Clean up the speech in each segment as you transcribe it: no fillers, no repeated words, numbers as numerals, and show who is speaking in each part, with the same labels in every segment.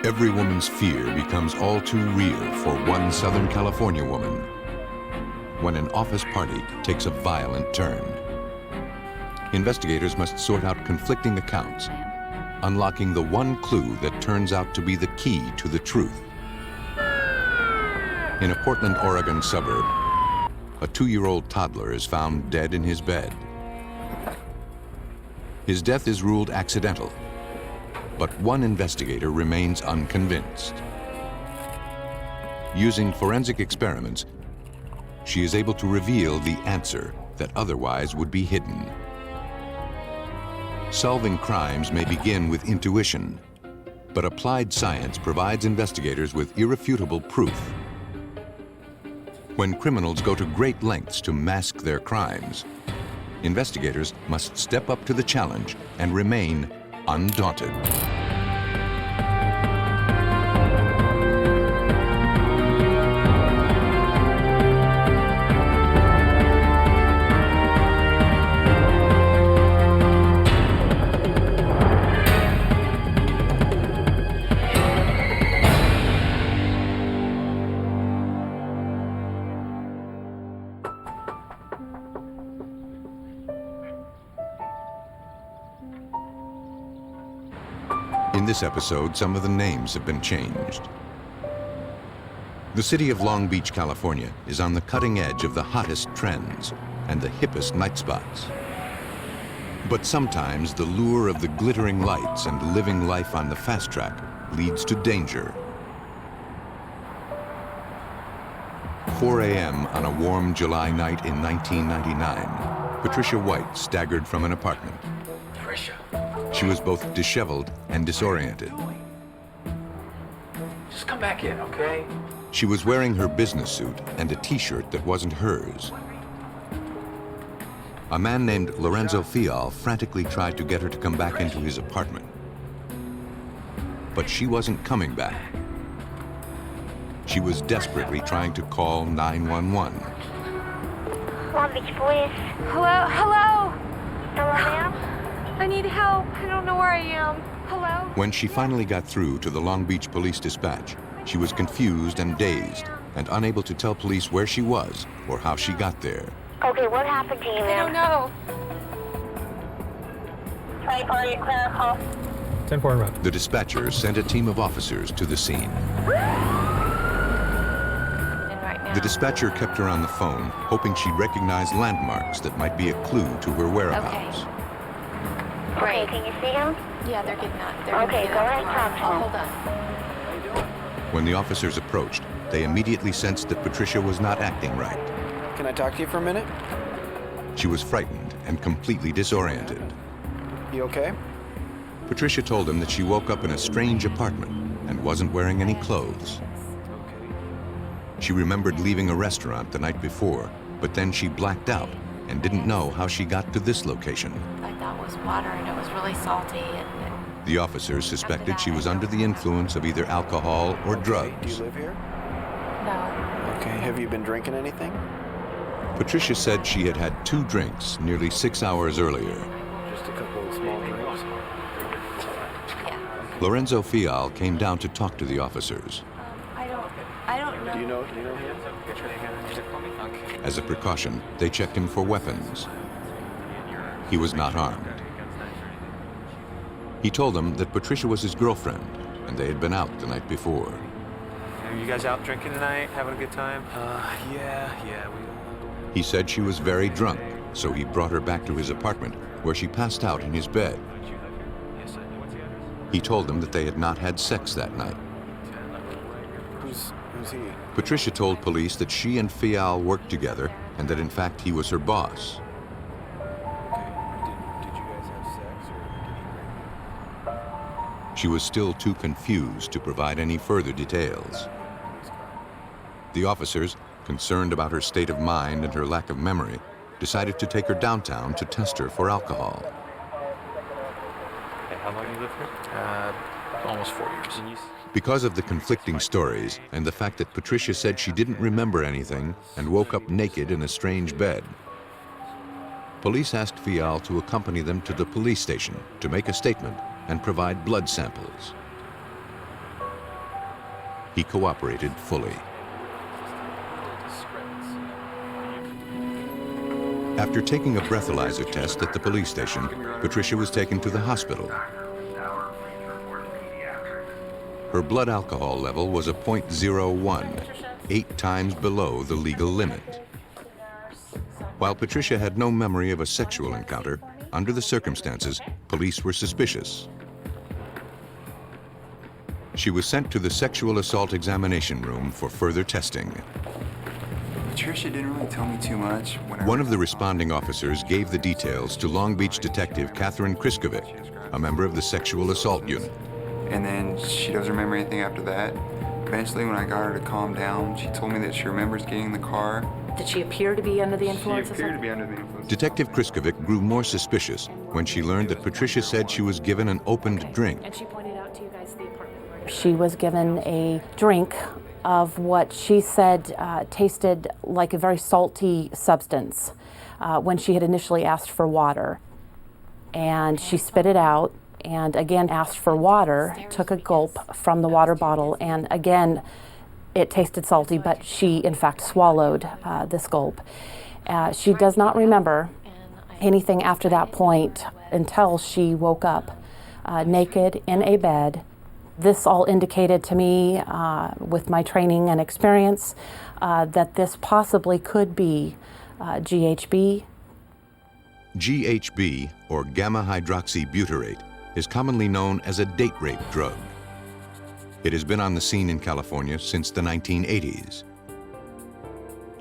Speaker 1: Every woman's fear becomes all too real for one Southern California woman when an office party takes a violent turn. Investigators must sort out conflicting accounts, unlocking the one clue that turns out to be the key to the truth. In a Portland, Oregon suburb, a 2-year-old toddler is found dead in his bed. His death is ruled accidental, but one investigator remains unconvinced. Using forensic experiments, she is able to reveal the answer that otherwise would be hidden. Solving crimes may begin with intuition, but applied science provides investigators with irrefutable proof. When criminals go to great lengths to mask their crimes, investigators must step up to the challenge and remain undaunted. In this episode, some of the names have been changed. The city of Long Beach, California is on the cutting edge of the hottest trends and the hippest night spots. But sometimes the lure of the glittering lights and living life on the fast track leads to danger. 4 a.m. on a warm July night in 1999, Patricia White staggered from an apartment.
Speaker 2: Patricia.
Speaker 1: She was both disheveled and disoriented.
Speaker 2: Just come back in, okay?
Speaker 1: She was wearing her business suit and a t-shirt that wasn't hers. A man named Lorenzo Fial frantically tried to get her to come back into his apartment. But she wasn't coming back. She was desperately trying to call 911.
Speaker 3: Long Beach Police.
Speaker 4: Hello? Hello?
Speaker 3: Hello, ma'am?
Speaker 4: I need help. I don't know where I am. Hello?
Speaker 1: When she finally got through to the Long Beach Police Dispatch, she was confused and dazed and unable to tell police where she was or how she got there.
Speaker 3: Okay, what happened to you,
Speaker 4: I
Speaker 3: ma'am?
Speaker 4: don't know.
Speaker 3: 24, you clear a call.
Speaker 5: 10-4 route.
Speaker 1: The dispatcher sent a team of officers to the scene.
Speaker 4: And right now.
Speaker 1: The dispatcher kept her on the phone, hoping she'd recognize landmarks that might be a clue to her whereabouts.
Speaker 4: Okay.
Speaker 3: Okay,
Speaker 4: Great.
Speaker 3: can you see him?
Speaker 4: Yeah, they're getting out. They're
Speaker 3: Okay,
Speaker 4: getting
Speaker 3: go
Speaker 4: out
Speaker 3: ahead and
Speaker 4: tomorrow.
Speaker 3: talk to
Speaker 4: Oh,
Speaker 3: him.
Speaker 4: hold on.
Speaker 1: When the officers approached, they immediately sensed that Patricia was not acting right.
Speaker 6: Can I talk to you for a minute?
Speaker 1: She was frightened and completely disoriented.
Speaker 6: You okay?
Speaker 1: Patricia told him that she woke up in a strange apartment and wasn't wearing any clothes. She remembered leaving a restaurant the night before, but then she blacked out and didn't know how she got to this location.
Speaker 4: I thought it was water and it was really salty and
Speaker 1: The officers suspected she was under the influence of either alcohol or
Speaker 6: Do
Speaker 1: drugs.
Speaker 6: you live here?
Speaker 4: no.
Speaker 6: Okay. Have you been drinking anything?
Speaker 1: Patricia said she had had 2 drinks nearly 6 hours earlier.
Speaker 6: Just a couple of small drinks.
Speaker 4: Yeah.
Speaker 1: Lorenzo Fial came down to talk to the officers.
Speaker 4: I don't know.
Speaker 6: Do you know him?
Speaker 1: As a precaution, they checked him for weapons. He was not armed. He told them that Patricia was his girlfriend, and they had been out the night before.
Speaker 7: Are you guys out drinking tonight? Having a good time?
Speaker 6: Yeah, we...
Speaker 1: He said she was very drunk, so he brought her back to his apartment, where she passed out in his bed. He told them that they had not had sex that night.
Speaker 6: Who's he?
Speaker 1: Patricia told police that she and Fial worked together, and that in fact he was her boss.
Speaker 6: Okay. Did you guys have sex or did he bring...
Speaker 1: She was still too confused to provide any further details. The officers, concerned about her state of mind and her lack of memory, decided to take her downtown to test her for alcohol.
Speaker 7: Hey, how long you lived here?
Speaker 6: Almost 4 years.
Speaker 1: Because of the conflicting stories and the fact that Patricia said she didn't remember anything and woke up naked in a strange bed, police asked Fial to accompany them to the police station to make a statement and provide blood samples. He cooperated fully. After taking a breathalyzer test at the police station, Patricia was taken to the hospital. Her blood alcohol level was a .01, 8 times below the legal limit. While Patricia had no memory of a sexual encounter, under the circumstances, police were suspicious. She was sent to the sexual assault examination room for further testing.
Speaker 5: Patricia didn't really tell me too much.
Speaker 1: One of the responding officers gave the details to Long Beach detective Catherine Kriskovic, a member of the sexual assault unit.
Speaker 5: And then she doesn't remember anything after that. Eventually, when I got her to calm down, she told me that she remembers getting in the car.
Speaker 8: Did she appear to be under the influence of
Speaker 5: She appeared to
Speaker 8: something?
Speaker 5: be under the influence.
Speaker 1: Detective Kriskovic grew more suspicious when she learned that Patricia said she was given an opened drink.
Speaker 8: And she pointed out to you guys the apartment where she was given a drink of what she said tasted like a very salty substance when she had initially asked for water. And she spit it out and again asked for water, took a gulp from the water bottle, and again it tasted salty, but she in fact swallowed this gulp. She does not remember anything after that point until she woke up naked in a bed. This all indicated to me, with my training and experience, that this possibly could be GHB.
Speaker 1: GHB, or gamma-hydroxybutyrate, is commonly known as a date rape drug. It has been on the scene in California since the 1980s.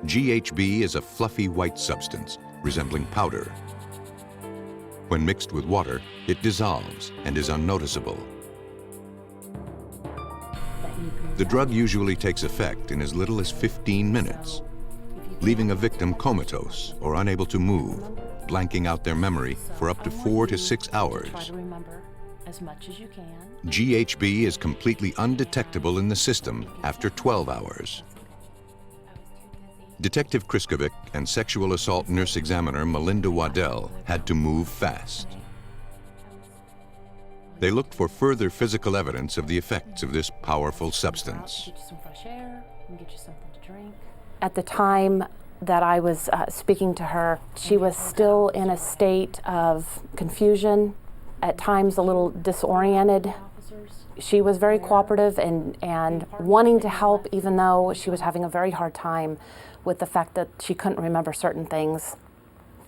Speaker 1: GHB is a fluffy white substance resembling powder. When mixed with water, it dissolves and is unnoticeable. The drug usually takes effect in as little as 15 minutes, leaving a victim comatose or unable to move, blanking out their memory for up to 4 to 6 hours.
Speaker 8: Try to remember as much as you can.
Speaker 1: GHB is completely undetectable in the system after 12 hours. Detective Kriskovic and sexual assault nurse examiner Melinda Waddell had to move fast. They looked for further physical evidence of the effects of this powerful substance.
Speaker 8: Get you some fresh air and get you something to drink. At the time that I was speaking to her, she was still in a state of confusion, at times a little disoriented. She was very cooperative and wanting to help, even though she was having a very hard time with the fact that she couldn't remember certain things,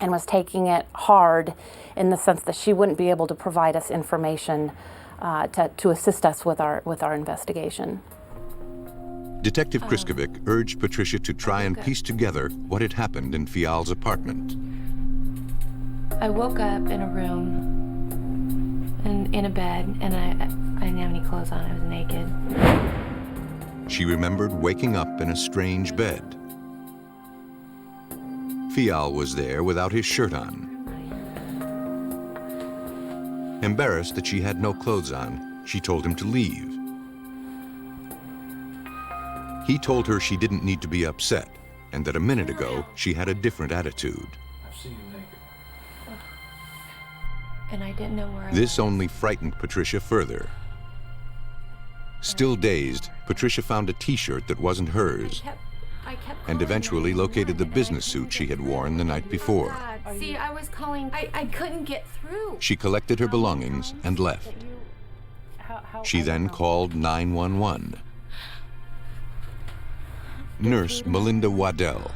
Speaker 8: and was taking it hard in the sense that she wouldn't be able to provide us information to assist us with our investigation.
Speaker 1: Detective Kriskovic urged Patricia to try and piece together what had happened in Fial's apartment.
Speaker 9: I woke up in a room, in a bed, and I didn't have any clothes on. I was naked.
Speaker 1: She remembered waking up in a strange bed. Fial was there without his shirt on. Embarrassed that she had no clothes on, she told him to leave. He told her she didn't need to be upset, and that a minute ago she had a different attitude.
Speaker 2: I've seen you naked.
Speaker 9: And I didn't know where I
Speaker 1: This
Speaker 9: was.
Speaker 1: only frightened Patricia further. Still dazed, Patricia found a t-shirt that wasn't hers,
Speaker 9: I kept
Speaker 1: and
Speaker 9: calling
Speaker 1: eventually
Speaker 9: 911,
Speaker 1: located the
Speaker 9: and I
Speaker 1: business
Speaker 9: couldn't
Speaker 1: suit she
Speaker 9: get
Speaker 1: had
Speaker 9: through.
Speaker 1: worn the night before.
Speaker 9: See, I was calling. I couldn't get through.
Speaker 1: She collected her belongings and left. She then called 911. Nurse Melinda Waddell.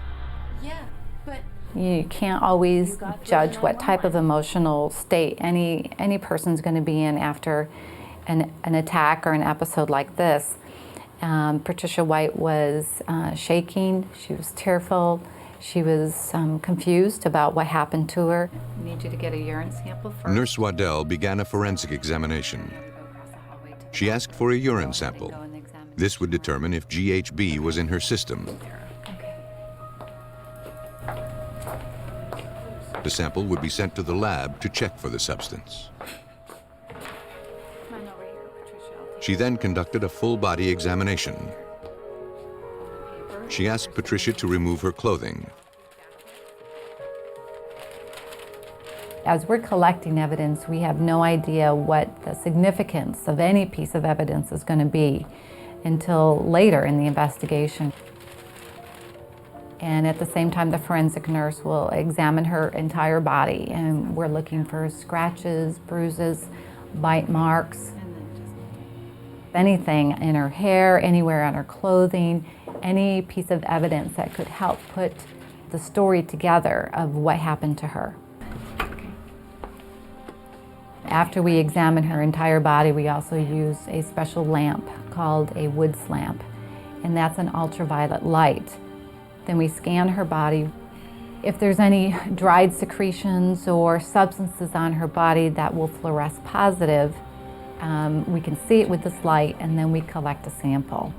Speaker 9: Yeah, but
Speaker 10: You can't always judge what type of emotional state any person's going to be in after an attack or an episode like this. Patricia White was shaking, she was tearful, she was confused about what happened to her. I need you to get a urine sample first.
Speaker 1: Nurse Waddell began a forensic examination. She asked for a urine sample. This would determine if GHB was in her system. The sample would be sent to the lab to check for the substance. She then conducted a full-body examination. She asked Patricia to remove her clothing.
Speaker 10: As we're collecting evidence, we have no idea what the significance of any piece of evidence is going to be. until later in the investigation. And at the same time, the forensic nurse will examine her entire body, and we're looking for scratches, bruises, bite marks, anything in her hair, anywhere on her clothing, any piece of evidence that could help put the story together of what happened to her. After we examine her entire body, we also use a special lamp called a Woods lamp, and that's an ultraviolet light. Then we scan her body. If there's any dried secretions or substances on her body that will fluoresce positive, we can see it with this light, and then we collect a sample.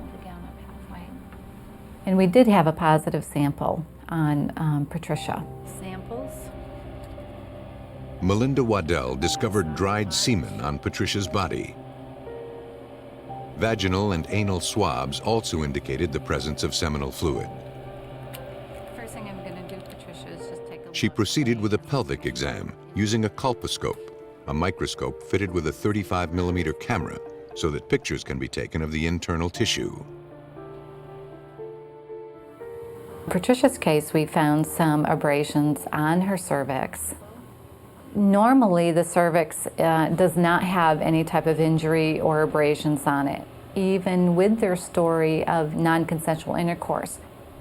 Speaker 10: And we did have a positive sample on Patricia. Samples?
Speaker 1: Melinda Waddell discovered dried semen on Patricia's body. Vaginal and anal swabs also indicated the presence of seminal fluid.
Speaker 10: First thing I'm going to do, Patricia, is just take a
Speaker 1: She proceeded with a pelvic exam using a colposcope, a microscope fitted with a 35mm camera so that pictures can be taken of the internal tissue.
Speaker 10: In Patricia's case, we found some abrasions on her cervix. Normally, the cervix does not have any type of injury or abrasions on it, even with their story of non-consensual intercourse.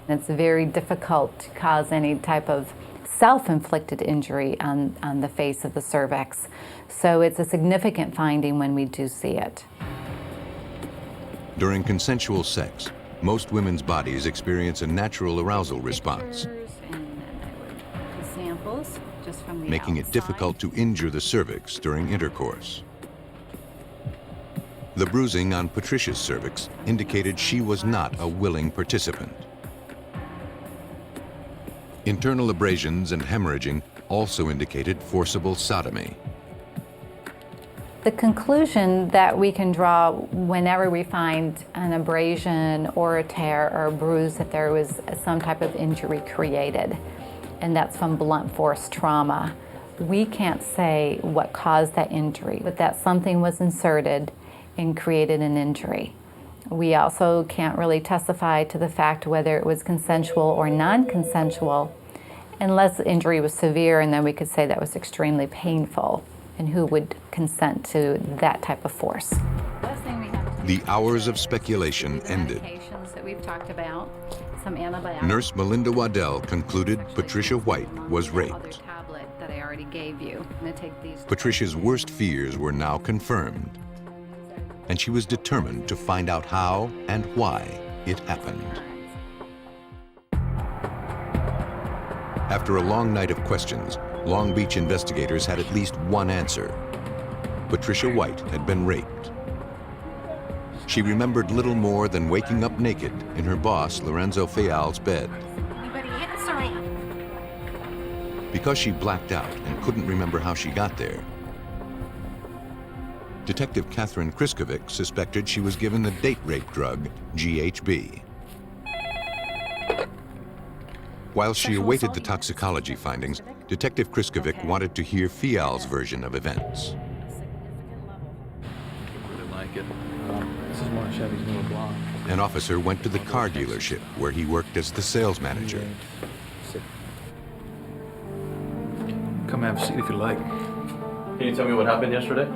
Speaker 10: It's very difficult to cause any type of self-inflicted injury on the face of the cervix. So it's a significant finding when we do see it.
Speaker 1: During consensual sex, most women's bodies experience a natural arousal response,
Speaker 10: Samples just from the
Speaker 1: making it
Speaker 10: outside.
Speaker 1: difficult to injure the cervix during intercourse. The bruising on Patricia's cervix indicated she was not a willing participant. Internal abrasions and hemorrhaging also indicated forcible sodomy.
Speaker 10: The conclusion that we can draw whenever we find an abrasion or a tear or a bruise that there was some type of injury created, and that's from blunt force trauma. We can't say what caused that injury, but that something was inserted and created an injury. We also can't really testify to the fact whether it was consensual or non-consensual unless the injury was severe, and then we could say that was extremely painful, and who would consent to that type of force.
Speaker 1: The hours of speculation ended.
Speaker 10: Medications that we've talked about, some antibiotics.
Speaker 1: Nurse Melinda Waddell concluded Patricia White was raped.
Speaker 10: Tablet that I already gave you. I'm going to take these.
Speaker 1: Patricia's worst fears were now confirmed, and she was determined to find out how and why it happened. After a long night of questions, Long Beach investigators had at least one answer. Patricia White had been raped. She remembered little more than waking up naked in her boss, Lorenzo Fial's bed. Because she blacked out and couldn't remember how she got there, Detective Catherine Kriskovic suspected she was given the date rape drug, GHB. While she awaited the toxicology findings, Detective Kriskovic wanted to hear Fial's version of events.
Speaker 2: Really like it. This is one of Chevy's newer blonde.
Speaker 1: An officer went to the car dealership where he worked as the sales manager.
Speaker 2: Come have a seat if you like.
Speaker 11: Can you tell me what happened yesterday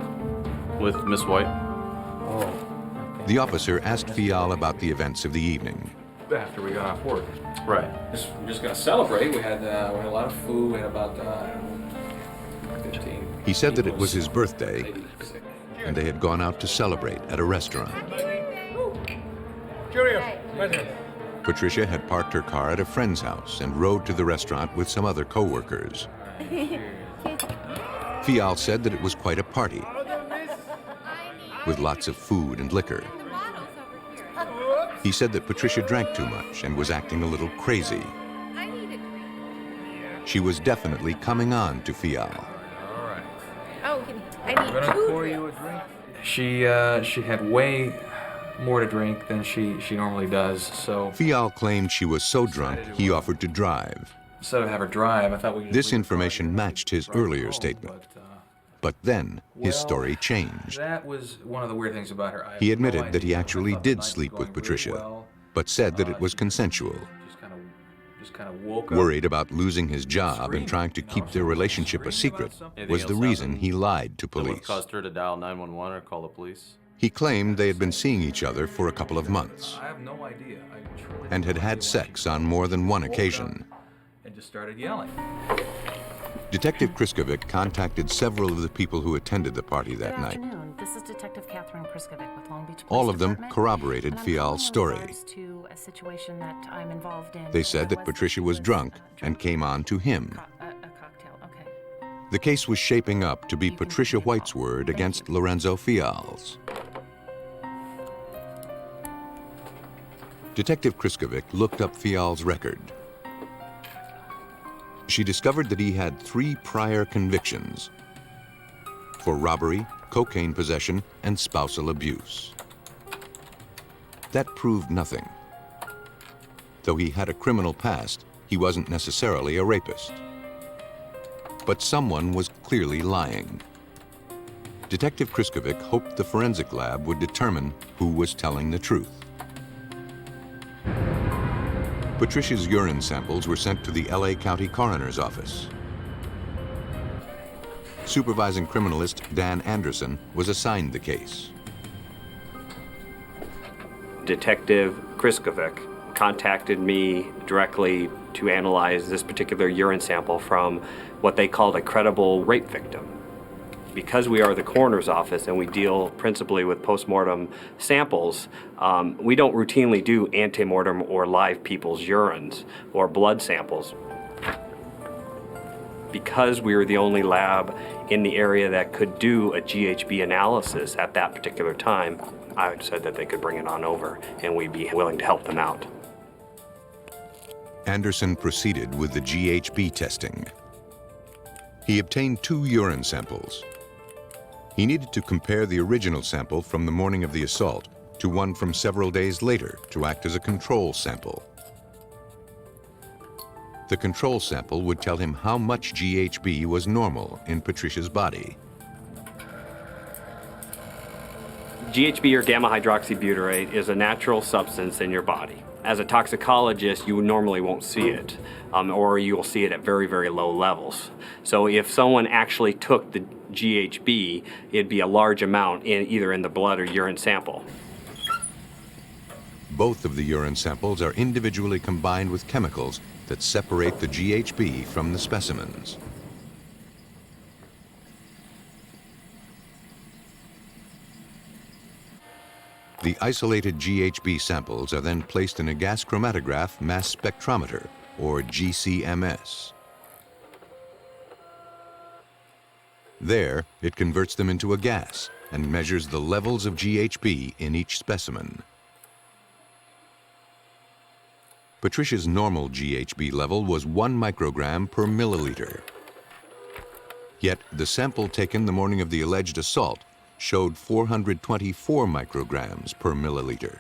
Speaker 11: with Miss White?
Speaker 2: Oh.
Speaker 1: The officer asked Fial about the events of the evening.
Speaker 2: After we got off work.
Speaker 11: Right.
Speaker 2: We're just gonna celebrate. We had a lot of food. We had about 15.
Speaker 1: He said that it was his birthday, and they had gone out to celebrate at a restaurant. Patricia had parked her car at a friend's house and rode to the restaurant with some other co-workers. Fial said that it was quite a party, with lots of food and liquor. He said that Patricia drank too much and was acting a little crazy. She was definitely coming on to Fial.
Speaker 2: All right.
Speaker 4: Oh, I need
Speaker 2: We're gonna
Speaker 4: two
Speaker 2: pour you a drink. She had way more to drink than she normally does. So
Speaker 1: Fial claimed she was so drunk he offered to drive.
Speaker 2: instead of have her drive, I thought we.
Speaker 1: This information matched his earlier statement. But then his story changed.
Speaker 2: That was one of the weird things about her.
Speaker 1: He admitted that he actually did sleep with Patricia, but said that it was consensual.
Speaker 2: Just kind of woke up.
Speaker 1: Worried about losing his job and trying to keep their relationship a secret was the reason he lied to
Speaker 11: That would have
Speaker 1: police.
Speaker 11: caused her to dial 911 or call the police.
Speaker 1: He claimed they had been seeing each other for a couple of months
Speaker 2: I have no idea. I truly
Speaker 1: and had had sex on more than one occasion.
Speaker 2: and just started yelling.
Speaker 1: Detective Kriskovic contacted several of the people who attended the party that night.
Speaker 8: Good afternoon. This is Detective Catherine Kriskovic with Long Beach Police
Speaker 1: All of them
Speaker 8: Department,
Speaker 1: corroborated
Speaker 8: and I'm calling
Speaker 1: Fial's
Speaker 8: in
Speaker 1: story.
Speaker 8: regards to a situation that I'm involved in.
Speaker 1: They said that Patricia was drunk and came on to him.
Speaker 8: A cocktail, okay.
Speaker 1: The case was shaping up to be Patricia White's word against Lorenzo Fial's. Detective Kriskovic looked up Fial's record. She discovered that he had 3 prior convictions for robbery, cocaine possession, and spousal abuse. That proved nothing. Though he had a criminal past, he wasn't necessarily a rapist. But someone was clearly lying. Detective Kriskovic hoped the forensic lab would determine who was telling the truth. Patricia's urine samples were sent to the LA County Coroner's Office. Supervising criminalist Dan Anderson was assigned the case.
Speaker 12: Detective Kriskovic contacted me directly to analyze this particular urine sample from what they called a credible rape victim. Because we are the coroner's office and we deal principally with postmortem samples, we don't routinely do antemortem or live people's urines or blood samples. Because we were the only lab in the area that could do a GHB analysis at that particular time, I said that they could bring it on over and we'd be willing to help them out.
Speaker 1: Anderson proceeded with the GHB testing. He obtained 2 urine samples. He needed to compare the original sample from the morning of the assault to one from several days later to act as a control sample. The control sample would tell him how much GHB was normal in Patricia's body.
Speaker 12: GHB, or gamma hydroxybutyrate, is a natural substance in your body. As a toxicologist, you normally won't see it, or you'll see it at very, very low levels. So if someone actually took the GHB, it'd be a large amount either in the blood or urine sample.
Speaker 1: Both of the urine samples are individually combined with chemicals that separate the GHB from the specimens. The isolated GHB samples are then placed in a gas chromatograph mass spectrometer, or GCMS. There, it converts them into a gas and measures the levels of GHB in each specimen. Patricia's normal GHB level was 1 microgram per milliliter. Yet, the sample taken the morning of the alleged assault showed 424 micrograms per milliliter.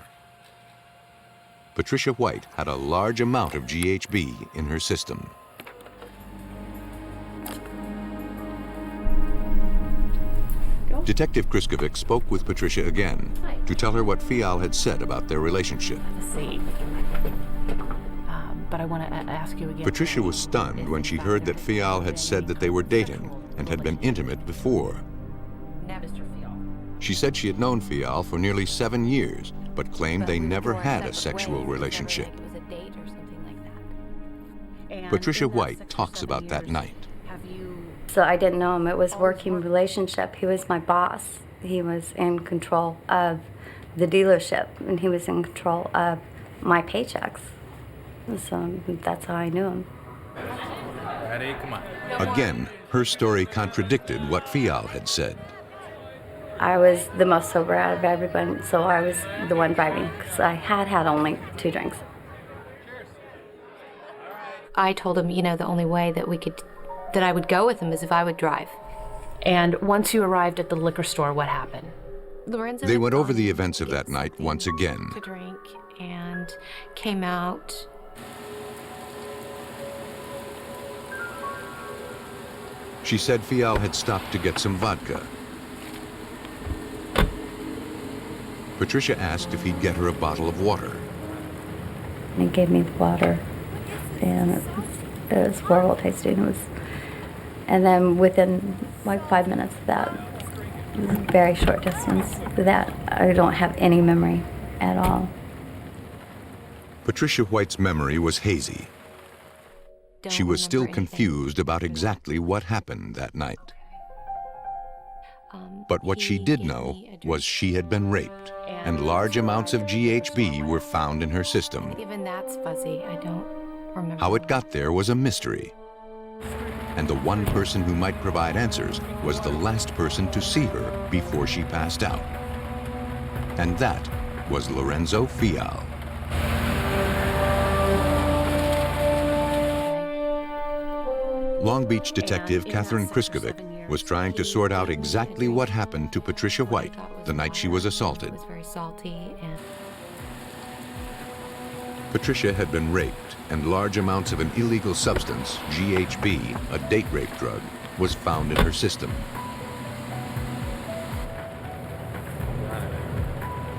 Speaker 1: Patricia White had a large amount of GHB in her system. Detective Kriskovic spoke with Patricia again to tell her what Fial had said about their relationship.
Speaker 8: But I want to ask you again.
Speaker 1: Patricia was stunned when she heard that Fial had said that they were dating and had been intimate before. She said she had known Fial for nearly 7 years, but claimed they never had a sexual relationship. Patricia White talks about that night.
Speaker 13: So I didn't know him. It was a working relationship. He was my boss. He was in control of the dealership, and he was in control of my paychecks. So that's how I knew him.
Speaker 2: Ready? Come on.
Speaker 1: Again, her story contradicted what Fial had said.
Speaker 13: I was the most sober out of everyone, so I was the one driving, because I had only 2 drinks.
Speaker 9: I told him, the only way that I would go with him is if I would drive.
Speaker 8: And once you arrived at the liquor store, what happened?
Speaker 9: Lorenzo
Speaker 1: They went over the events of that night once again.
Speaker 9: to drink and came out.
Speaker 1: She said Fial had stopped to get some vodka. Patricia asked if he'd get her a bottle of water.
Speaker 13: He gave me the water, and it was horrible tasting. And then within like 5 minutes of that, very short distance, that I don't have any memory at all.
Speaker 1: Patricia White's memory was hazy. She was still confused about exactly what happened that night. But what she did know was she had been raped, and large amounts of GHB were found in her system.
Speaker 9: Even that's fuzzy. I don't remember.
Speaker 1: How it got there was a mystery. And the one person who might provide answers was the last person to see her before she passed out. And that was Lorenzo Fial. Long Beach detective Catherine Kriskovic was trying to sort out exactly what happened to Patricia White the night she was assaulted.
Speaker 9: It was very salty and...
Speaker 1: Patricia had been raped, and large amounts of an illegal substance, GHB, a date rape drug, was found in her system.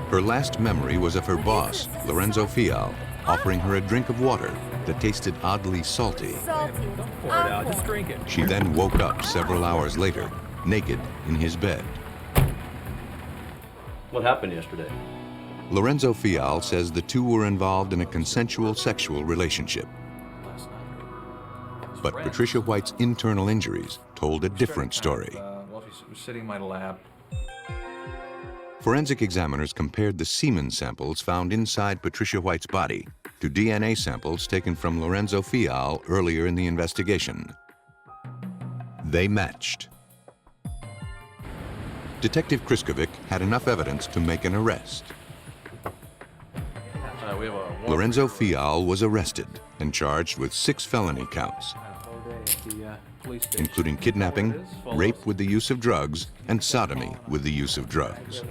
Speaker 1: Her last memory was of her boss, Lorenzo Fial, offering her a drink of water that tasted oddly salty.
Speaker 6: Don't pour it out, just drink it.
Speaker 1: She then woke up several hours later, naked in his bed.
Speaker 11: What happened yesterday?
Speaker 1: Lorenzo Fial says the two were involved in a consensual sexual relationship. But Patricia White's internal injuries told a different story.
Speaker 2: Well, she was sitting in my lap.
Speaker 1: Forensic examiners compared the semen samples found inside Patricia White's body to DNA samples taken from Lorenzo Fial earlier in the investigation. They matched. Detective Kriskovic had enough evidence to make an arrest. Lorenzo Fial was arrested and charged with 6 felony counts, including kidnapping, rape with the use of drugs, and sodomy with the use of drugs.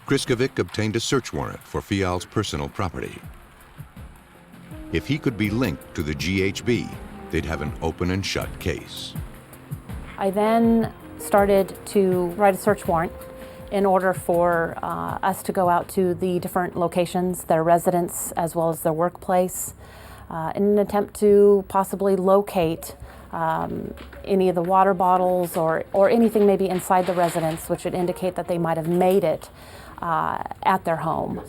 Speaker 1: Kriskovic obtained a search warrant for Fial's personal property. If he could be linked to the GHB, they'd have an open and shut case.
Speaker 8: I then started to write a search warrant in order for us to go out to the different locations, their residence as well as their workplace, in an attempt to possibly locate any of the water bottles or anything maybe inside the residence which would indicate that they might have made it at their home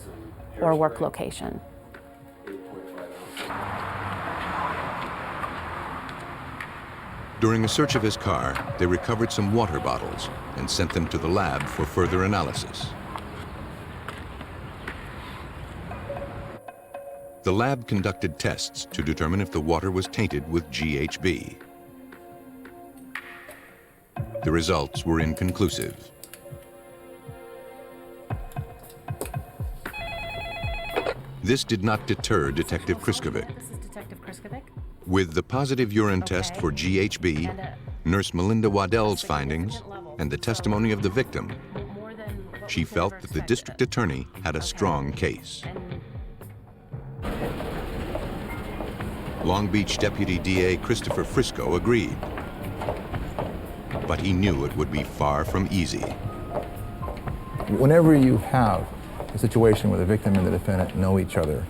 Speaker 8: or work location.
Speaker 1: During a search of his car, they recovered some water bottles and sent them to the lab for further analysis. The lab conducted tests to determine if the water was tainted with GHB. The results were inconclusive. This did not deter Detective Kriskovic.
Speaker 8: This is Detective Kriskovic.
Speaker 1: With the positive urine test for GHB, Nurse Melinda Waddell's findings, and the testimony of the victim, she felt that the district attorney had a strong case. Long Beach Deputy DA Christopher Frisco agreed, but he knew it would be far from easy.
Speaker 14: Whenever you have a situation where the victim and the defendant know each other,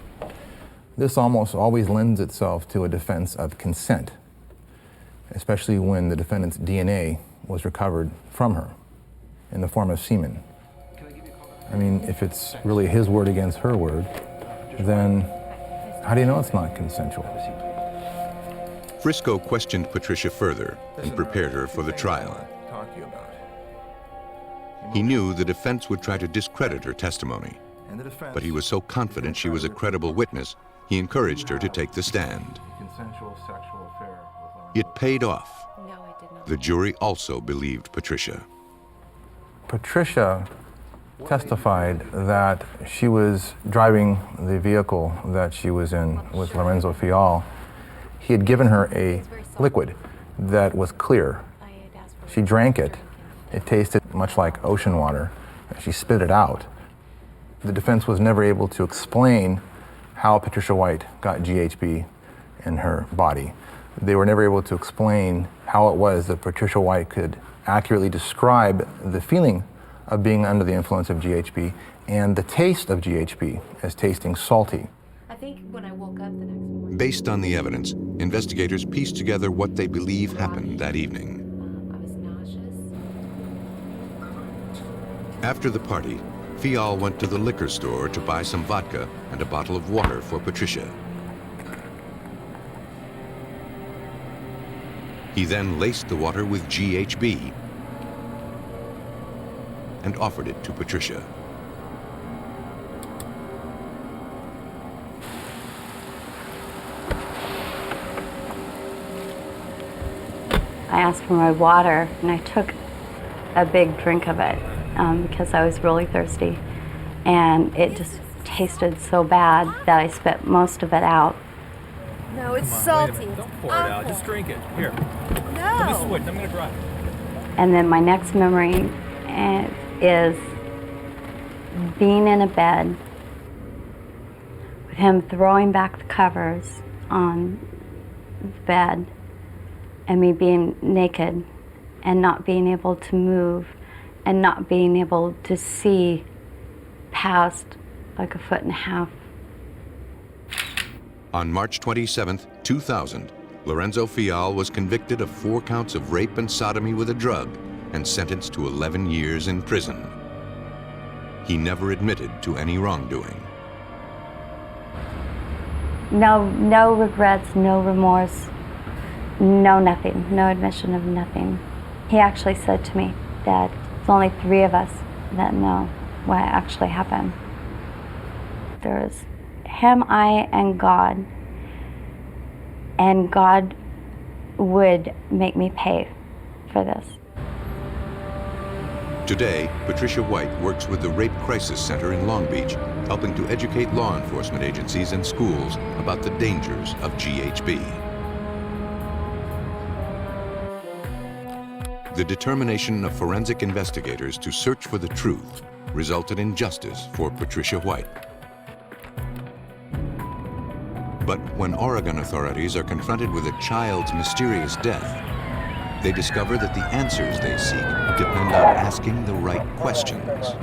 Speaker 14: this almost always lends itself to a defense of consent, especially when the defendant's DNA was recovered from her in the form of semen. I mean, if it's really his word against her word, then how do you know it's not consensual?
Speaker 1: Frisco questioned Patricia further and prepared her for the trial. He knew the defense would try to discredit her testimony, but he was so confident she was a credible witness, he encouraged her to take the stand. It paid off. The jury also believed Patricia.
Speaker 14: Patricia testified that she was driving the vehicle that she was in with Lorenzo Fial. He had given her a liquid that was clear. She drank it. It tasted much like ocean water. She spit it out. The defense was never able to explain how Patricia White got GHB in her body. They were never able to explain how it was that Patricia White could accurately describe the feeling of being under the influence of GHB and the taste of GHB as tasting salty.
Speaker 9: I think when I woke up the next morning.
Speaker 1: Based on the evidence, investigators pieced together what they believe happened that evening.
Speaker 9: I was nauseous.
Speaker 1: After the party, Fial went to the liquor store to buy some vodka and a bottle of water for Patricia. He then laced the water with GHB and offered it to Patricia.
Speaker 13: I asked for my water, and I took a big drink of it because I was really thirsty. And it just tasted so bad that I spit most of it out.
Speaker 4: No, it's
Speaker 6: Come on,
Speaker 4: salty.
Speaker 6: wait a minute. Don't pour it out. Just drink it. Here.
Speaker 4: No.
Speaker 6: Let me switch. I'm going to drive.
Speaker 13: And then my next memory is being in a bed with him throwing back the covers on the bed and me being naked and not being able to move and not being able to see past like 1.5 feet.
Speaker 1: On March 27, 2000, Lorenzo Fial was convicted of 4 counts of rape and sodomy with a drug and sentenced to 11 years in prison. He never admitted to any wrongdoing.
Speaker 13: No regrets, no remorse, no nothing, no admission of nothing. He actually said to me that it's only 3 of us that know what actually happened. There's him, I, and God would make me pay for this.
Speaker 1: Today, Patricia White works with the Rape Crisis Center in Long Beach, helping to educate law enforcement agencies and schools about the dangers of GHB. The determination of forensic investigators to search for the truth resulted in justice for Patricia White. But when Oregon authorities are confronted with a child's mysterious death, they discover that the answers they seek depend on asking the right questions.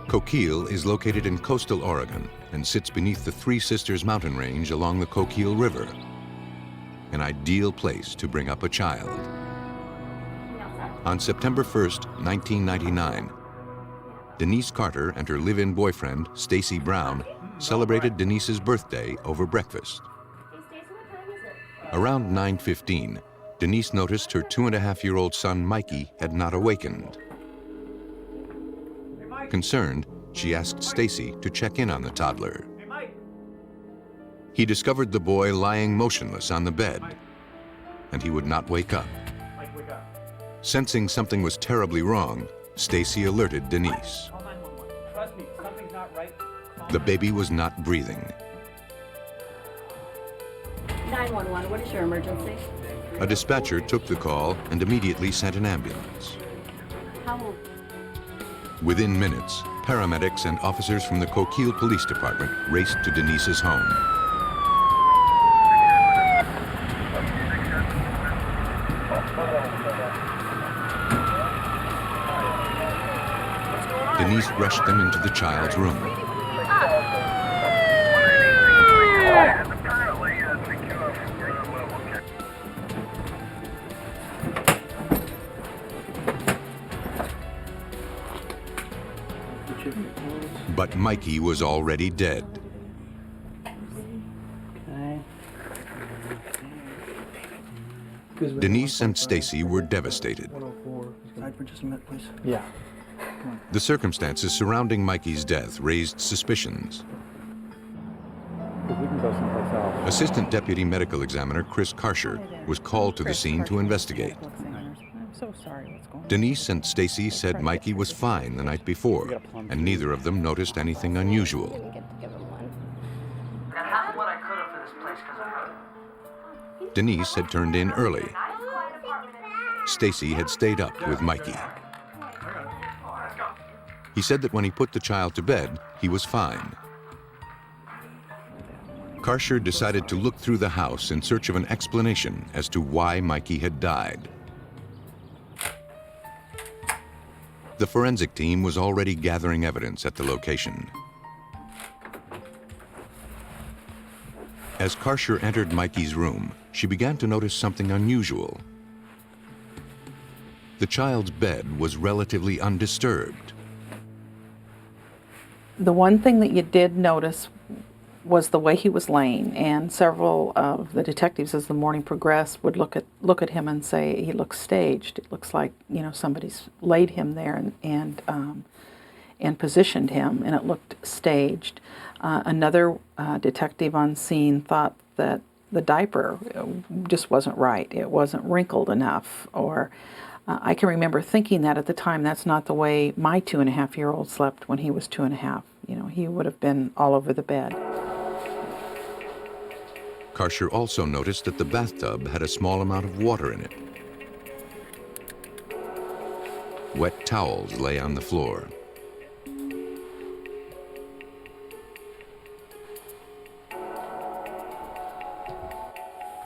Speaker 1: Coquille is located in coastal Oregon and sits beneath the Three Sisters mountain range along the Coquille River, an ideal place to bring up a child. On September 1st, 1999, Denise Carter and her live-in boyfriend, Stacy Brown, celebrated Denise's birthday over breakfast. Around 9:15, Denise noticed her 2.5-year-old son, Mikey, had not awakened. Concerned, she asked Stacy to check in on the toddler. He discovered the boy lying motionless on the bed, and he would not wake up. Sensing something was terribly wrong, Stacy alerted Denise.
Speaker 6: Trust me, something's not right.
Speaker 1: The baby was not breathing.
Speaker 15: 911, what is your emergency?
Speaker 1: A dispatcher took the call and immediately sent an ambulance.
Speaker 15: How old?
Speaker 1: Within minutes, paramedics and officers from the Coquille Police Department raced to Denise's home. Denise rushed them into the child's room. But Mikey was already dead. Denise and Stacy were devastated.
Speaker 16: For just a minute, please.
Speaker 6: Yeah.
Speaker 1: The circumstances surrounding Mikey's death raised suspicions.
Speaker 6: We can go someplace else.
Speaker 1: Assistant Deputy Medical Examiner Chris Karsher was called to the scene to investigate.
Speaker 16: I'm so sorry. What's going on?
Speaker 1: Denise and Stacy said Mikey was fine the night before, and neither of them noticed anything unusual. Denise had turned in early. Stacy had stayed up with Mikey. He said that when he put the child to bed, he was fine. Karcher decided to look through the house in search of an explanation as to why Mikey had died. The forensic team was already gathering evidence at the location. As Karcher entered Mikey's room, she began to notice something unusual. The child's bed was relatively undisturbed.
Speaker 16: The one thing that you did notice was the way he was laying, and several of the detectives, as the morning progressed, would look at him and say he looks staged. It looks like, you know, somebody's laid him there and positioned him, and it looked staged. Another detective on scene thought that the diaper just wasn't right. It wasn't wrinkled enough, or I can remember thinking that at the time. That's not the way my 2.5-year-old slept when he was 2.5. You know, he would have been all over the bed.
Speaker 1: Karcher also noticed that the bathtub had a small amount of water in it. Wet towels lay on the floor.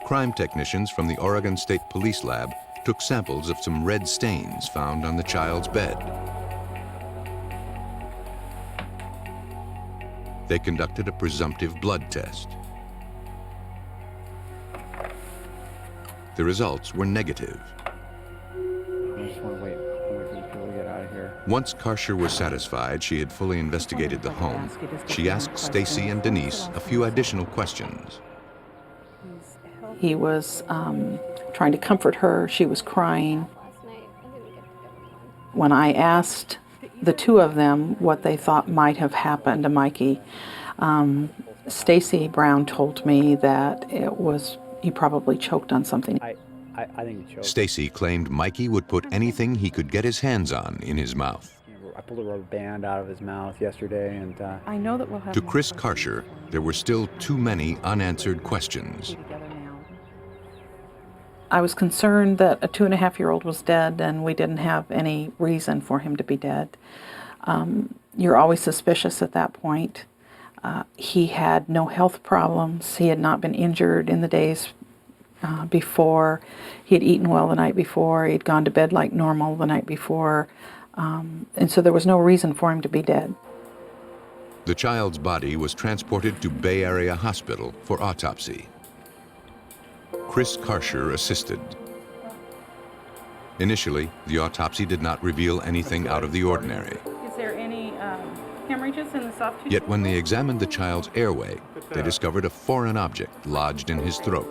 Speaker 1: Crime technicians from the Oregon State Police Lab took samples of some red stains found on the child's bed. They conducted a presumptive blood test. The results were negative.
Speaker 17: I just want to wait for these people to get out of here.
Speaker 1: Once Karcher was satisfied she had fully investigated the home, she asked Stacy and Denise a few additional questions.
Speaker 16: He was trying to comfort her. She was crying. When I asked the two of them what they thought might have happened to Mikey, Stacy Brown told me that he probably choked on something.
Speaker 17: I think he choked.
Speaker 1: Stacy claimed Mikey would put anything he could get his hands on in his mouth.
Speaker 17: I pulled a rubber band out of his mouth yesterday, and
Speaker 16: I know that we'll have
Speaker 1: to Chris Karcher, there were still too many unanswered questions.
Speaker 16: I was concerned that a 2.5-year-old was dead and we didn't have any reason for him to be dead. You're always suspicious at that point. He had no health problems. He had not been injured in the days before. He had eaten well the night before. He had gone to bed like normal the night before. And so there was no reason for him to be dead.
Speaker 1: The child's body was transported to Bay Area Hospital for autopsy. Chris Karcher assisted. Initially, the autopsy did not reveal anything out of the ordinary.
Speaker 16: Is there any hemorrhages in the soft tissue?
Speaker 1: Yet when they examined the child's airway, they discovered a foreign object lodged in his throat.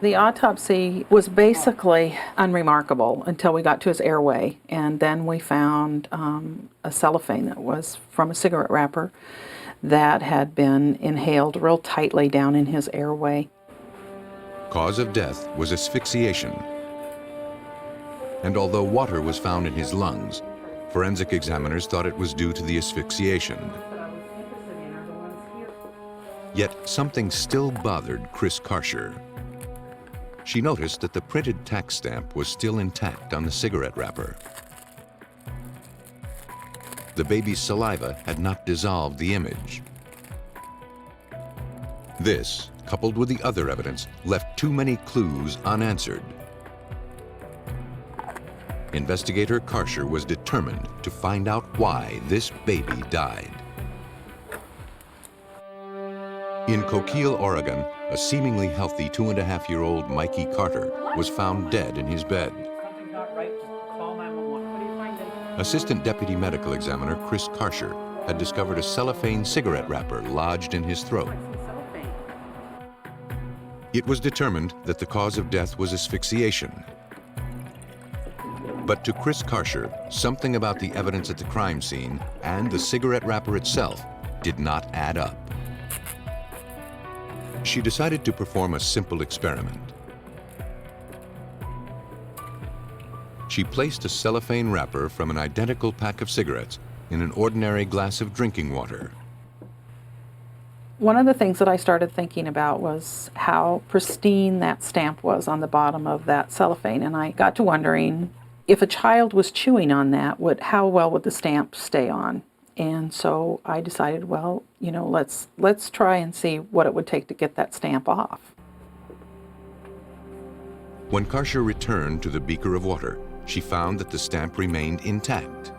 Speaker 16: The autopsy was basically unremarkable until we got to his airway, and then we found a cellophane that was from a cigarette wrapper that had been inhaled real tightly down in his airway.
Speaker 1: Cause of death was asphyxiation. And although water was found in his lungs, forensic examiners thought it was due to the asphyxiation. Yet something still bothered Chris Karcher. She noticed that the printed tax stamp was still intact on the cigarette wrapper. The baby's saliva had not dissolved the image. This, coupled with the other evidence, left too many clues unanswered. Investigator Karcher was determined to find out why this baby died. In Coquille, Oregon, a seemingly healthy 2.5-year-old Mikey Carter was found dead in his bed. Assistant Deputy Medical Examiner Chris Karcher had discovered a cellophane cigarette wrapper lodged in his throat. It was determined that the cause of death was asphyxiation. But to Chris Karcher, something about the evidence at the crime scene and the cigarette wrapper itself did not add up. She decided to perform a simple experiment. She placed a cellophane wrapper from an identical pack of cigarettes in an ordinary glass of drinking water.
Speaker 16: One of the things that I started thinking about was how pristine that stamp was on the bottom of that cellophane, and I got to wondering if a child was chewing on that, how well would the stamp stay on? And so I decided, well, let's try and see what it would take to get that stamp off.
Speaker 1: When Karcher returned to the beaker of water, she found that the stamp remained intact.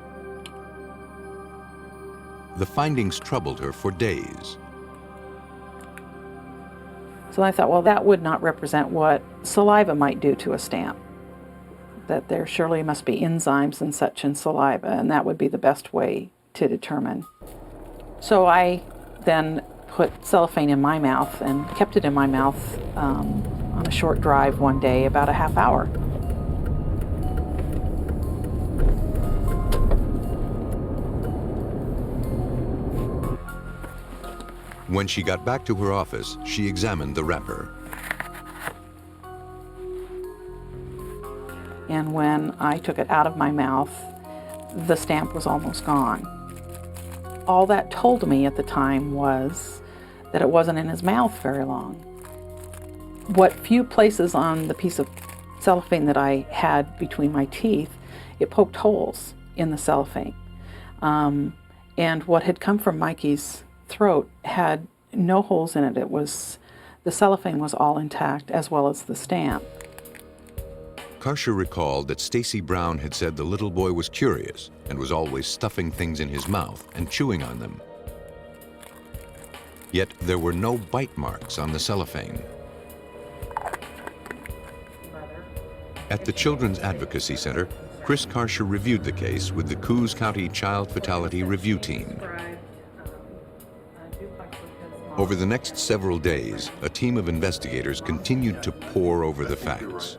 Speaker 1: The findings troubled her for days.
Speaker 16: So I thought, well, that would not represent what saliva might do to a stamp. That there surely must be enzymes and such in saliva, and that would be the best way to determine. So I then put cellophane in my mouth and kept it in my mouth on a short drive one day, about a half hour.
Speaker 1: When she got back to her office, she examined the wrapper.
Speaker 16: And when I took it out of my mouth, the stamp was almost gone. All that told me at the time was that it wasn't in his mouth very long. What few places on the piece of cellophane that I had between my teeth, it poked holes in the cellophane. And what had come from Mikey's throat had no holes in it. The cellophane was all intact, as well as the stamp.
Speaker 1: Karcher recalled that Stacy Brown had said the little boy was curious and was always stuffing things in his mouth and chewing on them. Yet there were no bite marks on the cellophane. At the Children's Advocacy Center, Chris Karcher reviewed the case with the Coos County Child Fatality Review Team. Over the next several days, a team of investigators continued to pore over the facts.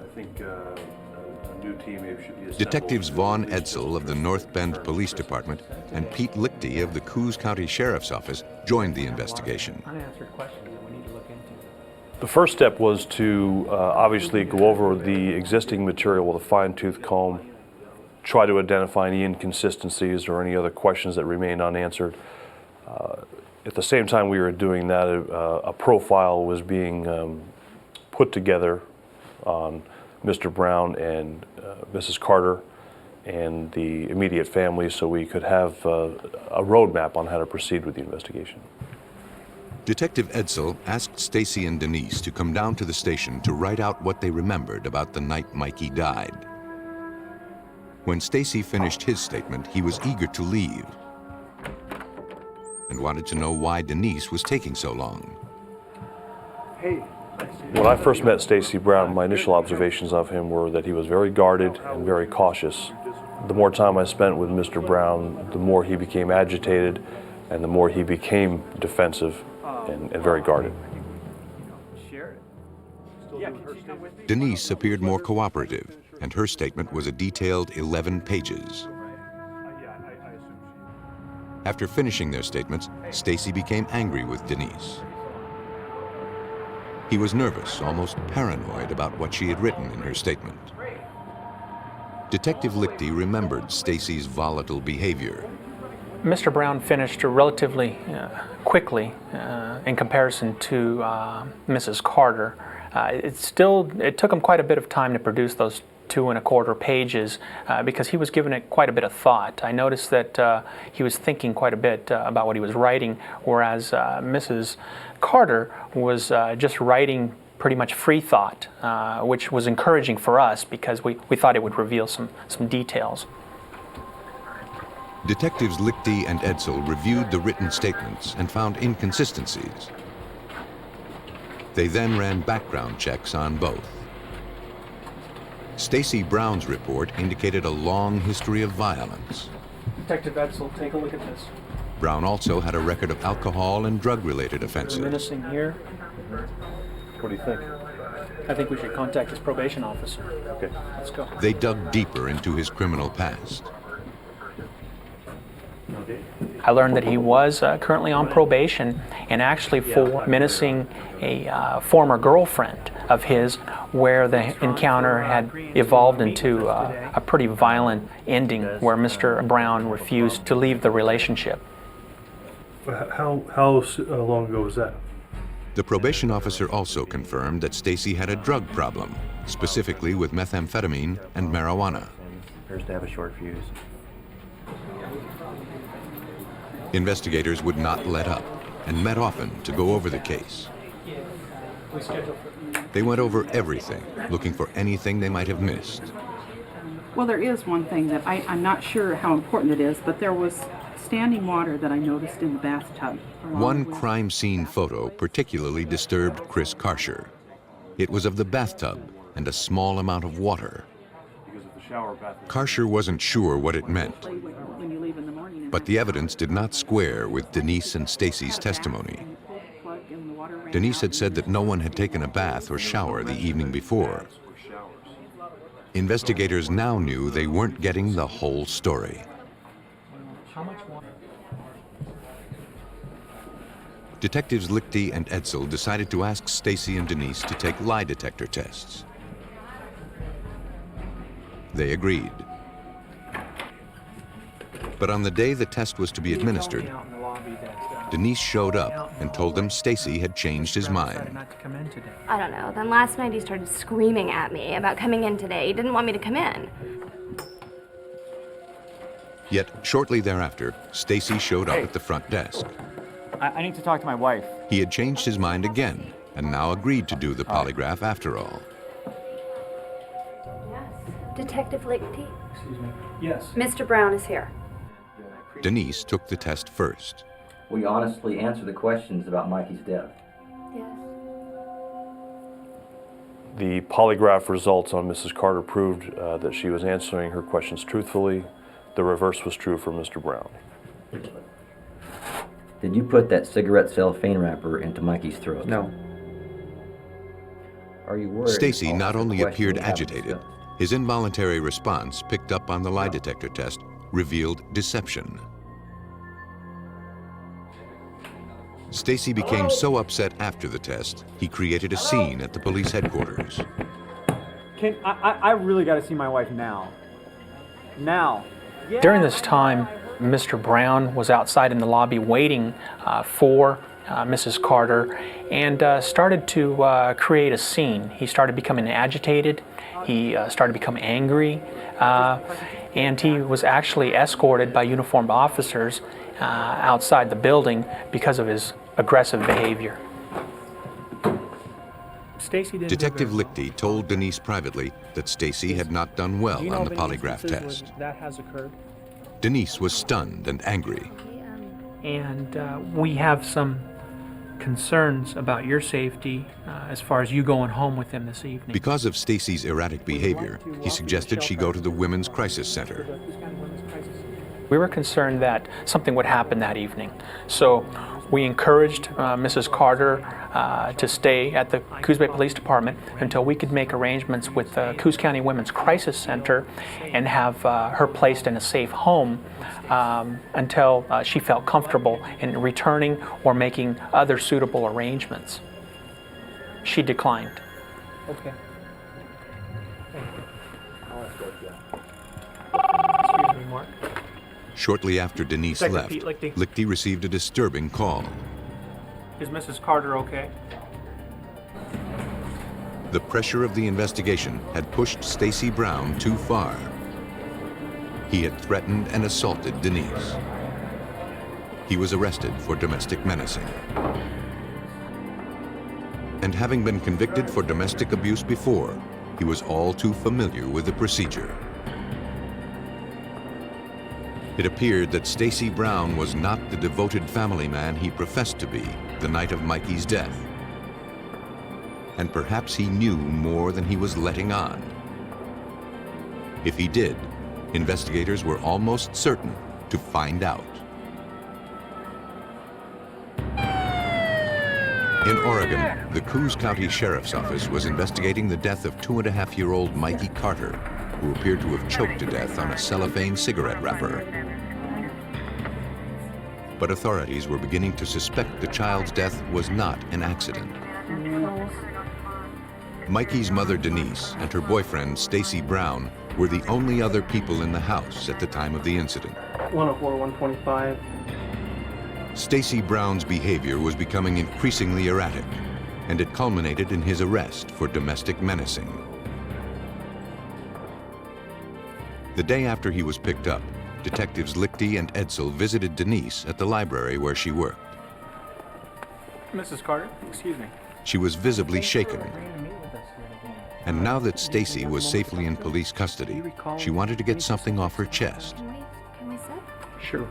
Speaker 1: Detectives Vaughn Edsel of the North Bend Police Department and Pete Lichty of the Coos County Sheriff's Office joined the investigation.
Speaker 18: The first step was to obviously go over the existing material with a fine-tooth comb, try to identify any inconsistencies or any other questions that remained unanswered. At the same time we were doing that, a profile was being put together on Mr. Brown and Mrs. Carter and the immediate family, so we could have a roadmap on how to proceed with the investigation.
Speaker 1: Detective Edsel asked Stacy and Denise to come down to the station to write out what they remembered about the night Mikey died. When Stacy finished his statement, he was eager to leave and wanted to know why Denise was taking so long.
Speaker 18: When I first met Stacy Brown, my initial observations of him were that he was very guarded and very cautious. The more time I spent with Mr. Brown, the more he became agitated and the more he became defensive and very guarded.
Speaker 1: Denise appeared more cooperative, and her statement was a detailed 11 pages. After finishing their statements, Stacy became angry with Denise. He was nervous, almost paranoid about what she had written in her statement. Detective Lichty remembered Stacy's volatile behavior.
Speaker 19: Mr. Brown finished relatively quickly in comparison to Mrs. Carter. It took him quite a bit of time to produce those 2 1/4 pages because he was giving it quite a bit of thought. I noticed that he was thinking quite a bit about what he was writing, whereas Mrs. Carter was just writing pretty much free thought, which was encouraging for us because we thought it would reveal some details.
Speaker 1: Detectives Lichty and Edsel reviewed the written statements and found inconsistencies. They then ran background checks on both. Stacy Brown's report indicated a long history of violence.
Speaker 19: Detective Edsel, take a look at this.
Speaker 1: Brown also had a record of alcohol and drug-related offenses.
Speaker 19: Menacing here.
Speaker 18: What do you think?
Speaker 19: I think we should contact his probation officer.
Speaker 18: Okay.
Speaker 19: Let's go.
Speaker 1: They dug deeper into his criminal past.
Speaker 19: I learned that he was currently on probation and actually for menacing a former girlfriend of his, where the encounter had evolved into a pretty violent ending where Mr. Brown refused to leave the relationship.
Speaker 20: How long ago was that?
Speaker 1: The probation officer also confirmed that Stacy had a drug problem, specifically with methamphetamine and marijuana.
Speaker 17: Appears to have a short fuse.
Speaker 1: Investigators would not let up and met often to go over the case. They went over everything, looking for anything they might have missed.
Speaker 16: Well, there is one thing that I'm not sure how important it is, but there was standing water that I noticed in the bathtub.
Speaker 1: One crime scene photo particularly disturbed Chris Karcher. It was of the bathtub and a small amount of water. Karcher wasn't sure what it meant, but the evidence did not square with Denise and Stacy's testimony. Denise had said that no one had taken a bath or shower the evening before. Investigators now knew they weren't getting the whole story. Detectives Lichty and Edsel decided to ask Stacy and Denise to take lie detector tests. They agreed. But on the day the test was to be administered, Denise showed up and told them Stacy had changed his mind.
Speaker 4: I don't know. Then last night he started screaming at me about coming in today. He didn't want me to come in.
Speaker 1: Yet shortly thereafter, Stacy showed up at the front desk.
Speaker 17: I need to talk to my wife.
Speaker 1: He had changed his mind again and now agreed to do the polygraph after all.
Speaker 4: Detective Lichty?
Speaker 19: Excuse me. Yes.
Speaker 4: Mr. Brown is here.
Speaker 1: Denise took the test first.
Speaker 21: Will you honestly answer the questions about Mikey's death?
Speaker 4: Yes.
Speaker 18: The polygraph results on Mrs. Carter proved that she was answering her questions truthfully. The reverse was true for Mr. Brown.
Speaker 21: Did you put that cigarette cellophane wrapper into Mikey's throat?
Speaker 19: No.
Speaker 21: Are you worried?
Speaker 1: Stacy not only
Speaker 21: Question
Speaker 1: appeared
Speaker 21: we haven't
Speaker 1: agitated,
Speaker 21: discussed.
Speaker 1: his involuntary response picked up on the lie detector test revealed deception. Stacy became so upset after the test, he created a scene at the police headquarters.
Speaker 17: I really got to see my wife now. Now.
Speaker 19: During this time, Mr. Brown was outside in the lobby waiting for Mrs. Carter and started to create a scene. He started becoming agitated. He started to become angry. And he was actually escorted by uniformed officers outside the building because of his aggressive behavior.
Speaker 1: Detective Lichty told Denise privately that Stacy had not done well on the polygraph test.
Speaker 19: That has occurred.
Speaker 1: Denise was stunned and angry.
Speaker 19: And we have some concerns about your safety as far as you going home with him this evening.
Speaker 1: Because of Stacy's erratic behavior, he suggested she go to the Women's Crisis Center.
Speaker 19: We were concerned that something would happen that evening. So we encouraged Mrs. Carter to stay at the Coos Bay Police Department until we could make arrangements with the Coos County Women's Crisis Center and have her placed in a safe home until she felt comfortable in returning or making other suitable arrangements. She declined.
Speaker 17: Okay.
Speaker 19: Excuse me, Mark.
Speaker 1: Shortly after Denise left, Lichty received a disturbing call.
Speaker 19: Is Mrs. Carter okay?
Speaker 1: The pressure of the investigation had pushed Stacy Brown too far. He had threatened and assaulted Denise. He was arrested for domestic menacing. And having been convicted for domestic abuse before, he was all too familiar with the procedure. It appeared that Stacy Brown was not the devoted family man he professed to be the night of Mikey's death. And perhaps he knew more than he was letting on. If he did, investigators were almost certain to find out. In Oregon, the Coos County Sheriff's Office was investigating the death of 2.5-year-old Mikey Carter, who appeared to have choked to death on a cellophane cigarette wrapper. But authorities were beginning to suspect the child's death was not an accident. Mikey's mother, Denise, and her boyfriend, Stacy Brown, were the only other people in the house at the time of the incident.
Speaker 17: 104, 125.
Speaker 1: Stacy Brown's behavior was becoming increasingly erratic, and it culminated in his arrest for domestic menacing. The day after he was picked up, Detectives Lichty and Edsel visited Denise at the library where she worked.
Speaker 19: Mrs. Carter, excuse me.
Speaker 1: She was visibly shaken. And now that Stacy was safely in police custody, she wanted to get something off her chest.
Speaker 4: Can we sit?
Speaker 19: Sure.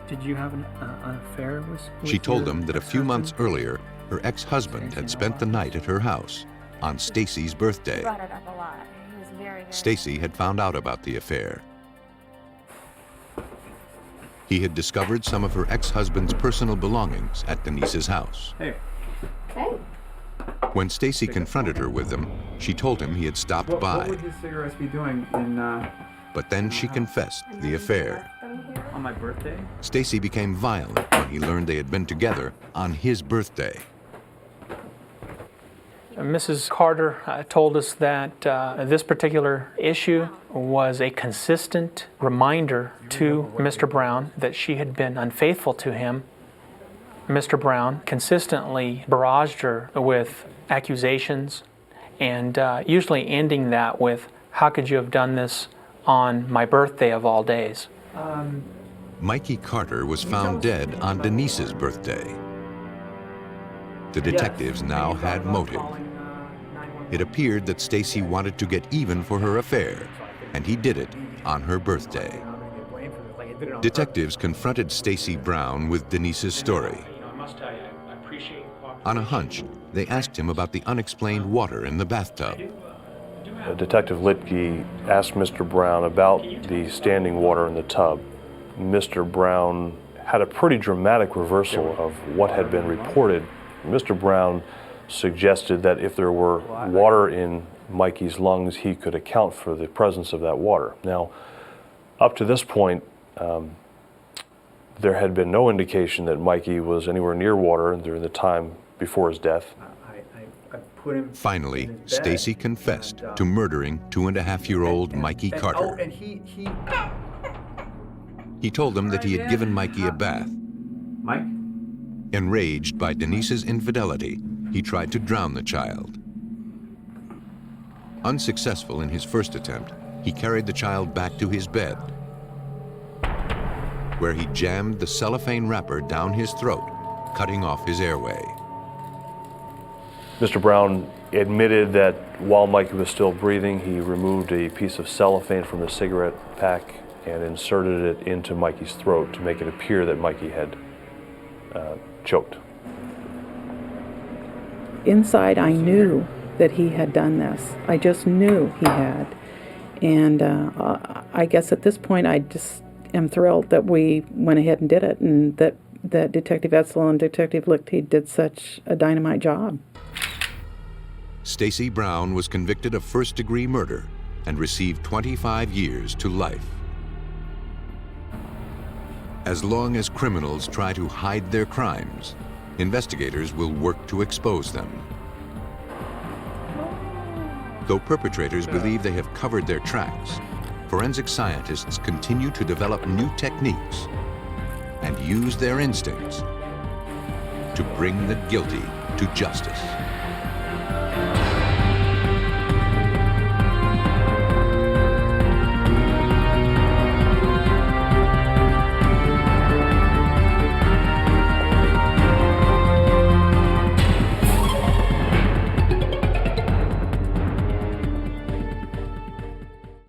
Speaker 19: Did you have an affair with
Speaker 1: She told them that a few months earlier, her ex-husband had spent the night at her house on Stacy's birthday.
Speaker 4: Brought it up a lot. He was very
Speaker 1: Stacy had found out about the affair. He had discovered some of her ex-husband's personal belongings at Denise's house.
Speaker 17: Hey.
Speaker 4: Hey.
Speaker 1: When Stacy confronted her with them, she told him he had stopped by.
Speaker 17: What would his cigarettes be doing in,
Speaker 1: But then she confessed the affair.
Speaker 17: on my birthday?
Speaker 1: Stacy became violent when he learned they had been together on his birthday.
Speaker 19: Mrs. Carter told us that this particular issue was a consistent reminder to Mr. Brown that she had been unfaithful to him. Mr. Brown consistently barraged her with accusations and usually ending that with, "How could you have done this on my birthday of all days?"
Speaker 1: Mikey Carter was found dead on Denise's birthday. The detectives now had motive. It appeared that Stacy wanted to get even for her affair, and he did it on her birthday. Detectives confronted Stacy Brown with Denise's story. On a hunch, they asked him about the unexplained water in the bathtub.
Speaker 18: Detective Lichty asked Mr. Brown about the standing water in the tub. Mr. Brown had a pretty dramatic reversal of what had been reported. Mr. Brown suggested that if there were water in Mikey's lungs, he could account for the presence of that water. Now, up to this point, there had been no indication that Mikey was anywhere near water during the time before his death.
Speaker 1: Finally, Stacy confessed to murdering 2.5-year-old Mikey Carter.
Speaker 17: And
Speaker 1: He told them that he had given Mikey a bath.
Speaker 17: Mike?
Speaker 1: Enraged by Denise's infidelity, he tried to drown the child. Unsuccessful in his first attempt, he carried the child back to his bed, where he jammed the cellophane wrapper down his throat, cutting off his airway.
Speaker 18: Mr. Brown admitted that while Mikey was still breathing, he removed a piece of cellophane from the cigarette pack and inserted it into Mikey's throat to make it appear that Mikey had choked.
Speaker 16: Inside, I knew that he had done this. I just knew he had. And I guess at this point, I just am thrilled that we went ahead and did it, and that Detective Edsel and Detective Lichty did such a dynamite job.
Speaker 1: Stacy Brown was convicted of first-degree murder and received 25 years to life. As long as criminals try to hide their crimes, investigators will work to expose them. Though perpetrators believe they have covered their tracks, forensic scientists continue to develop new techniques and use their instincts to bring the guilty to justice.